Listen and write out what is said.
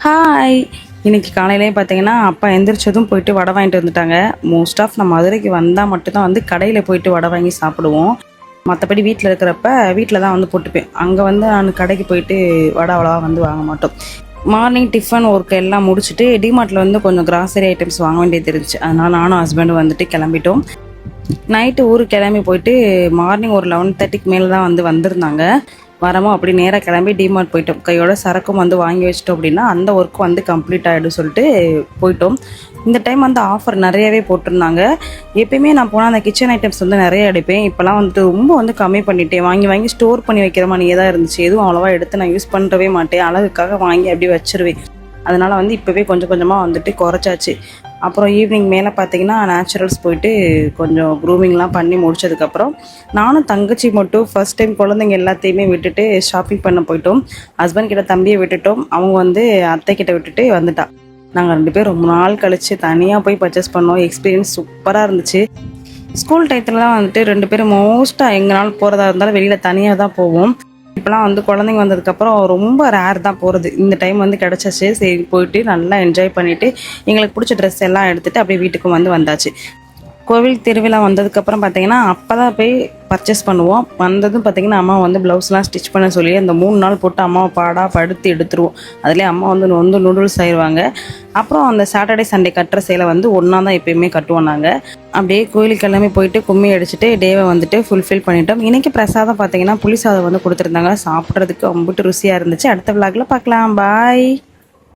Hi. இன்னைக்கு காலையிலேயே பார்த்தீங்கன்னா அப்பா எந்திரிச்சதும் போயிட்டு வடை வாங்கிட்டு வந்துட்டாங்க. மோஸ்ட் ஆஃப் நான் மதுரைக்கு வந்தால் மட்டும்தான் வந்து கடையில் போயிட்டு வடை வாங்கி சாப்பிடுவோம். மற்றபடி வீட்டில் இருக்கிறப்ப வீட்டில் தான் வந்து போட்டுப்பேன். அங்கே வந்து நான் கடைக்கு போயிட்டு வடை அவ்வளோவா வந்து வாங்க மாட்டோம். மார்னிங் டிஃபன் ஒர்க் எல்லாம் முடிச்சுட்டு டிமார்ட்டில் வந்து கொஞ்சம் கிராசரி ஐட்டம்ஸ் வாங்க வேண்டியது இருந்துச்சு. அதனால் நானும் ஹஸ்பண்டும் வந்துட்டு கிளம்பிட்டோம். நைட்டு ஊருக்கு கிளம்பி போயிட்டு மார்னிங் ஒரு 11:30க்கு மேலே தான் வந்து வந்திருந்தாங்க. வரமோ அப்படி நேராக கிளம்பி டிமார்ட் போயிட்டோம். கையோட சரக்கும் வந்து வாங்கி வச்சிட்டோம் அப்படின்னா அந்த ஒர்க் வந்து கம்ப்ளீட் ஆகிடும் சொல்லிட்டு போயிட்டோம். இந்த டைம் வந்து ஆஃபர் நிறையவே போட்டிருந்தாங்க. எப்பயுமே நான் போனால் அந்த கிச்சன் ஐட்டம்ஸ் வந்து நிறைய எடுப்பேன். இப்போலாம் வந்துட்டு ரொம்ப வந்து கம்மி பண்ணிட்டேன். வாங்கி வாங்கி ஸ்டோர் பண்ணி வைக்கிற மாதிரியே தான் இருந்துச்சு. எதுவும் அவ்வளோவா எடுத்து நான் யூஸ் பண்ணவே மாட்டேன். அழகுக்காக வாங்கி அப்படியே வச்சிருவேன். அதனால் வந்து இப்போவே கொஞ்சம் கொஞ்சமாக வந்துட்டு குறைச்சாச்சு. அப்புறம் ஈவினிங் மேலே பார்த்தீங்கன்னா நேச்சுரல்ஸ் போயிட்டு கொஞ்சம் க்ரூமிங்லாம் பண்ணி முடிச்சதுக்கப்புறம் நானும் தங்கச்சி மட்டும் ஃபர்ஸ்ட் டைம் குழந்தைங்க எல்லாத்தையுமே விட்டுட்டு ஷாப்பிங் பண்ண போயிட்டோம். ஹஸ்பண்ட் கிட்ட தம்பியை விட்டுட்டோம். அவங்க வந்து அத்தை கிட்ட விட்டுட்டு வந்துட்டா. நாங்கள் 2 பேரும் ரொம்ப நாள் கழித்து தனியாக போய் பர்ச்சேஸ் பண்ணோம். எக்ஸ்பீரியன்ஸ் சூப்பராக இருந்துச்சு. ஸ்கூல் டயத்துலலாம் வந்துட்டு 2 பேரும் மோஸ்ட்டாக எங்கேனாலும் போகிறதா இருந்தாலும் வெளியில் தனியாக தான் போவோம். இப்போலாம் வந்து குழந்தைங்க வந்ததுக்கப்புறம் ரொம்ப ரேர் தான் போகிறது. இந்த டைம் வந்து கிடச்சிச்சு. சரி போயிட்டு நல்லா என்ஜாய் பண்ணிவிட்டு எங்களுக்கு பிடிச்ச ட்ரெஸ் எல்லாம் எடுத்துகிட்டு அப்படியே வீட்டுக்கு வந்தாச்சு. கோவில் திருவிழா வந்ததுக்கப்புறம் பார்த்தீங்கன்னா அப்போ தான் போய் பர்ச்சேஸ் பண்ணுவோம். வந்ததும் பார்த்தீங்கன்னா அம்மா வந்து ப்ளவுஸ்லாம் ஸ்டிச் பண்ண சொல்லி அந்த 3 நாள் போட்டு அம்மாவை படுத்து எடுத்துருவோம். அதுலேயே அம்மா வந்து நூடுல்ஸ் ஆயிடுவாங்க. அப்புறம் அந்த சாட்டர்டே சண்டே கட்டுற சேலை வந்து ஒன்றா தான் எப்பயுமே கட்டுவோம் நாங்கள். அப்படியே கோயிலுக்கு எல்லாமே போயிட்டு கும்மி அடிச்சுட்டு டேவை வந்துட்டு ஃபுல்ஃபில் பண்ணிட்டோம். இன்றைக்கி பிரசாதம் பார்த்தீங்கன்னா புளி சாதம் வந்து கொடுத்துருந்தாங்க. சாப்பிட்றதுக்கு ரொம்ப ருசியாக இருந்துச்சு. அடுத்த விளாகில் பார்க்கலாம். பாய்.